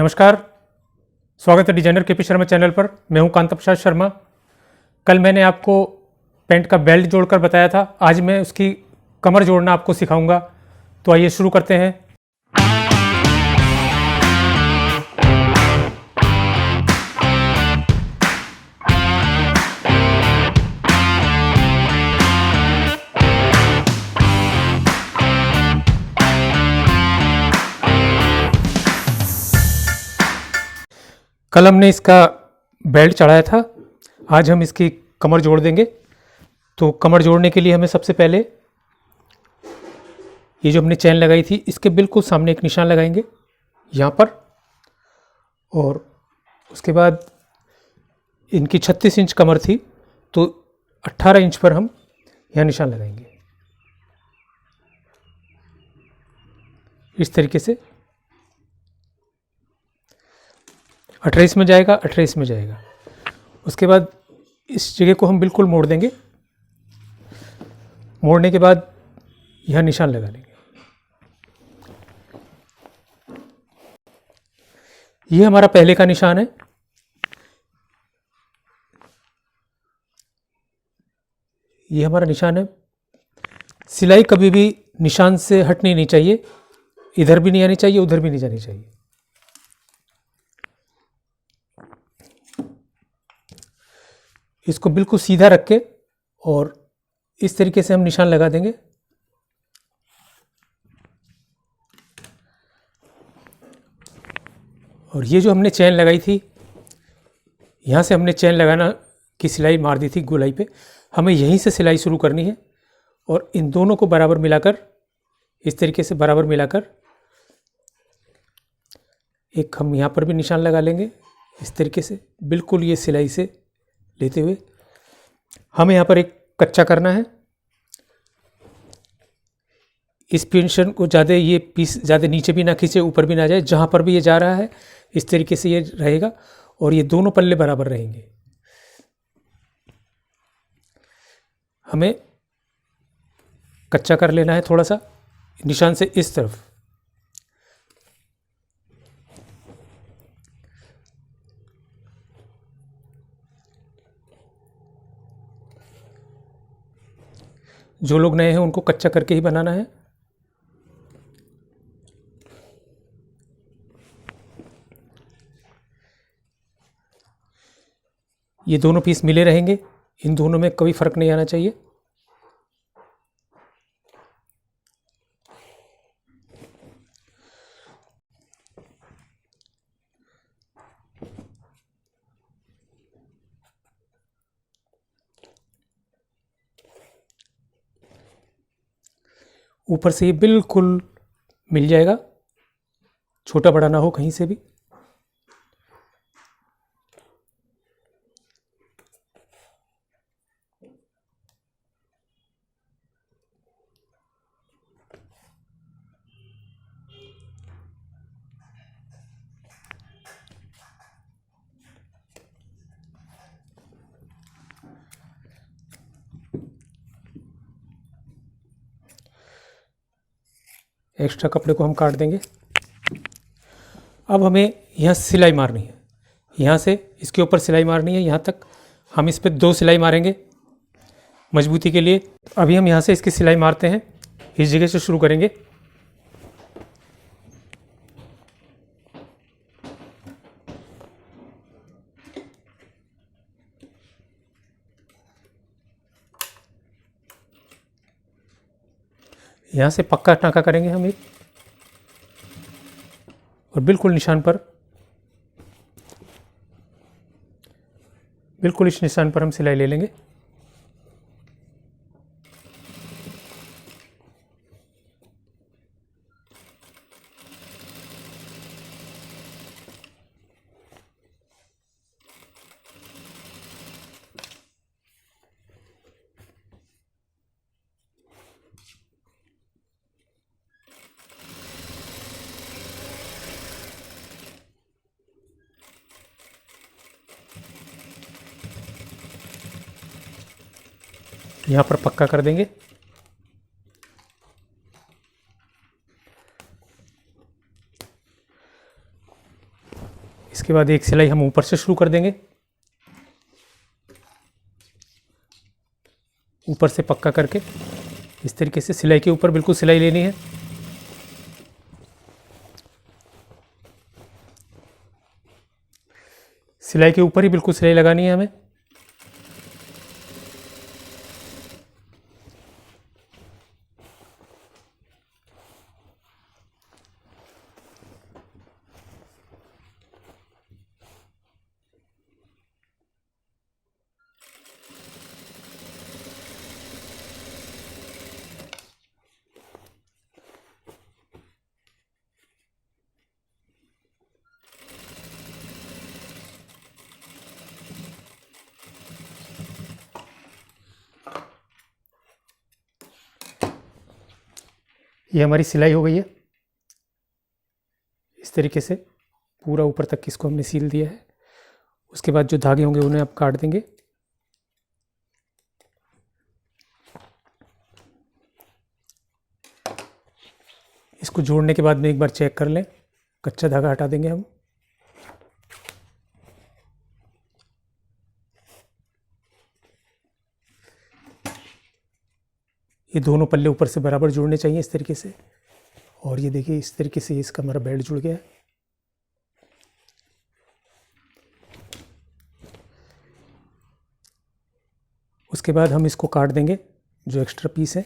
नमस्कार, स्वागत है डिजाइनर केपी शर्मा चैनल पर। मैं हूं कांता प्रसाद शर्मा। कल मैंने आपको पैंट का बेल्ट जोड़कर बताया था, आज मैं उसकी कमर जोड़ना आपको सिखाऊंगा। तो आइए शुरू करते हैं। कल हमने इसका बेल्ट चढ़ाया था, आज हम इसकी कमर जोड़ देंगे। तो कमर जोड़ने के लिए हमें सबसे पहले ये जो हमने चैन लगाई थी इसके बिल्कुल सामने एक निशान लगाएंगे यहाँ पर, और उसके बाद इनकी 36 इंच कमर थी तो 18 इंच पर हम यहाँ निशान लगाएंगे इस तरीके से। 28 में जाएगा, 28 में जाएगा। उसके बाद इस जगह को हम बिल्कुल मोड़ देंगे। मोड़ने के बाद यहाँ निशान लगा लेंगे। ये हमारा पहले का निशान है। ये हमारा निशान है। सिलाई कभी भी निशान से हटनी नहीं चाहिए, इधर भी नहीं आनी चाहिए, उधर भी नहीं जानी चाहिए। इसको बिल्कुल सीधा रख के और इस तरीके से हम निशान लगा देंगे। और ये जो हमने चैन लगाई थी, यहाँ से हमने चैन लगाना की सिलाई मार दी थी गोलाई पे, हमें यहीं से सिलाई शुरू करनी है। और इन दोनों को बराबर मिलाकर, इस तरीके से बराबर मिलाकर एक हम यहाँ पर भी निशान लगा लेंगे इस तरीके से, बिल्कुल ये सिलाई से लेते हुए। हमें यहाँ पर एक कच्चा करना है। इस पोजीशन को ज़्यादा, ये पीस ज़्यादा नीचे भी ना खींचे, ऊपर भी ना जाए, जहाँ पर भी ये जा रहा है इस तरीके से ये रहेगा और ये दोनों पल्ले बराबर रहेंगे। हमें कच्चा कर लेना है थोड़ा सा निशान से इस तरफ। जो लोग नए हैं उनको कच्चा करके ही बनाना है। ये दोनों पीस मिले रहेंगे, इन दोनों में कोई फर्क नहीं आना चाहिए। ऊपर से ये बिल्कुल मिल जाएगा, छोटा बड़ा ना हो कहीं से भी। एक्स्ट्रा कपड़े को हम काट देंगे। अब हमें यहाँ सिलाई मारनी है, यहाँ से इसके ऊपर सिलाई मारनी है। यहाँ तक हम इस पर 2 सिलाई मारेंगे मजबूती के लिए। अभी हम यहाँ से इसकी सिलाई मारते हैं, इस जगह से शुरू करेंगे। यहाँ से पक्का टाँका करेंगे हम एक, और बिल्कुल निशान पर, बिल्कुल इस निशान पर हम सिलाई ले लेंगे। यहाँ पर पक्का कर देंगे। इसके बाद एक सिलाई हम ऊपर से शुरू कर देंगे, ऊपर से पक्का करके इस तरीके से सिलाई के ऊपर बिल्कुल सिलाई लेनी है। सिलाई के ऊपर ही बिल्कुल सिलाई लगानी है हमें। ये हमारी सिलाई हो गई है। इस तरीके से पूरा ऊपर तक इसको हमने सील दिया है। उसके बाद जो धागे होंगे उन्हें आप काट देंगे। इसको जोड़ने के बाद में एक बार चेक कर लें, कच्चा धागा हटा देंगे हम। ये दोनों पल्ले ऊपर से बराबर जुड़ने चाहिए इस तरीके से। और ये देखिए इस तरीके से इसका हमारा बेल्ट जुड़ गया है। उसके बाद हम इसको काट देंगे जो एक्स्ट्रा पीस है।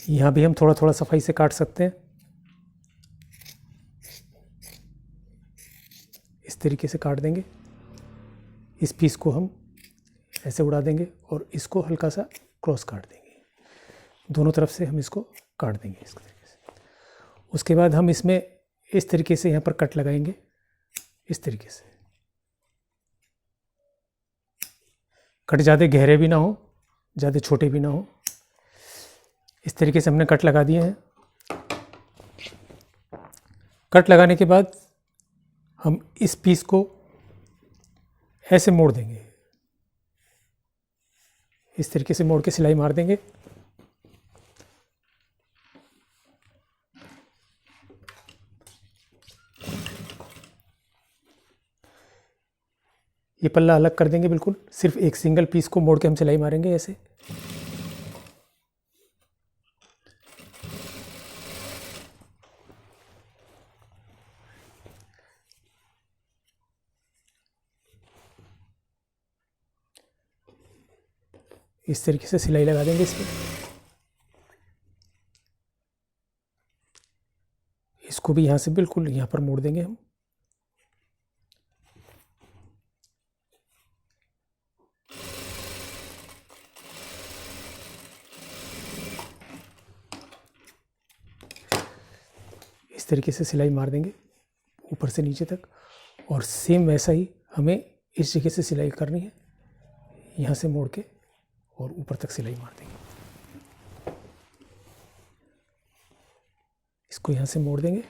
यहाँ भी हम थोड़ा थोड़ा सफाई से काट सकते हैं। इस तरीके से काट देंगे। इस पीस को हम ऐसे उड़ा देंगे और इसको हल्का सा क्रॉस काट देंगे। दोनों तरफ से हम इसको काट देंगे इस तरीके से। उसके बाद हम इसमें इस तरीके से यहाँ पर कट लगाएंगे, इस तरीके से। कट ज़्यादा गहरे भी ना हो, ज़्यादा छोटे भी ना हो। इस तरीके से हमने कट लगा दिए हैं। कट लगाने के बाद हम इस पीस को ऐसे मोड़ देंगे। इस तरीके से मोड़ के सिलाई मार देंगे। ये पल्ला अलग कर देंगे बिल्कुल। सिर्फ एक सिंगल पीस को मोड़ के हम सिलाई मारेंगे ऐसे। इस तरीके से सिलाई लगा देंगे इसमें। इसको भी यहाँ से बिल्कुल यहाँ पर मोड़ देंगे हम। इस तरीके से सिलाई मार देंगे ऊपर से नीचे तक। और सेम वैसा ही हमें इस जगह से सिलाई करनी है, यहाँ से मोड़ के और ऊपर तक सिलाई मार देंगे। इसको यहाँ से मोड़ देंगे।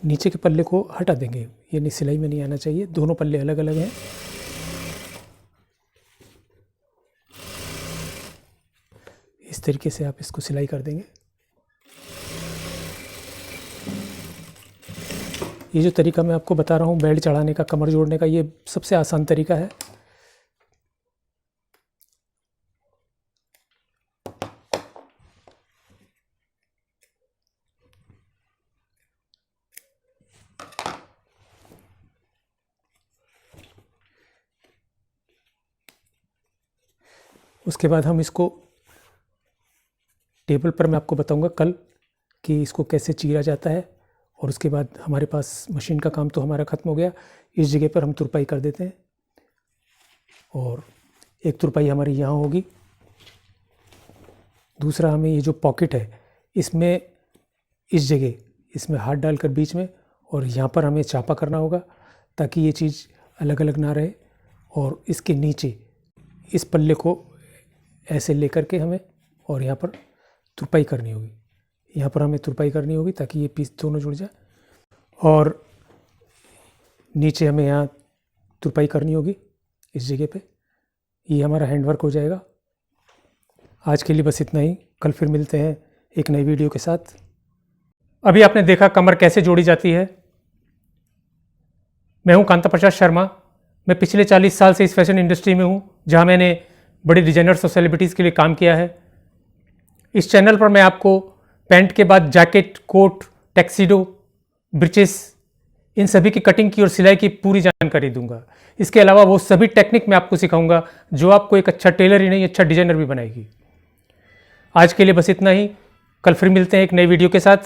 नीचे के पल्ले को हटा देंगे, ये सिलाई में नहीं आना चाहिए। दोनों पल्ले अलग अलग हैं। इस तरीके से आप इसको सिलाई कर देंगे। ये जो तरीका मैं आपको बता रहा हूँ बेल्ट चढ़ाने का, कमर जोड़ने का, ये सबसे आसान तरीका है। उसके बाद हम इसको टेबल पर, मैं आपको बताऊंगा कल कि इसको कैसे चीरा जाता है। और उसके बाद हमारे पास मशीन का काम तो हमारा ख़त्म हो गया। इस जगह पर हम तुरपाई कर देते हैं। और एक तुरपाई हमारी यहाँ होगी। दूसरा, हमें ये जो पॉकेट है इसमें, इस जगह इसमें हाथ डालकर बीच में, और यहाँ पर हमें चापा करना होगा ताकि ये चीज़ अलग अलग ना रहे। और इसके नीचे इस पल्ले को ऐसे लेकर के हमें और यहाँ पर तुरपाई करनी होगी। यहाँ पर हमें तुरपाई करनी होगी ताकि ये पीस दोनों जुड़ जाए। और नीचे हमें यहाँ तुरपाई करनी होगी इस जगह पे। ये हमारा हैंडवर्क हो जाएगा। आज के लिए बस इतना ही। कल फिर मिलते हैं एक नई वीडियो के साथ। अभी आपने देखा कमर कैसे जोड़ी जाती है। मैं हूं कांता प्रसाद शर्मा। मैं पिछले 40 साल से इस फैशन इंडस्ट्री में हूं, जहां मैंने बड़े डिजाइनर्स और सेलिब्रिटीज़ के लिए काम किया है। इस चैनल पर मैं आपको पैंट के बाद जैकेट, कोट, टैक्सीडो, ब्रिचेस, इन सभी की कटिंग की और सिलाई की पूरी जानकारी दूंगा। इसके अलावा वो सभी टेक्निक मैं आपको सिखाऊंगा जो आपको एक अच्छा टेलर ही नहीं, अच्छा डिजाइनर भी बनाएगी। आज के लिए बस इतना ही। कल फिर मिलते हैं एक नई वीडियो के साथ।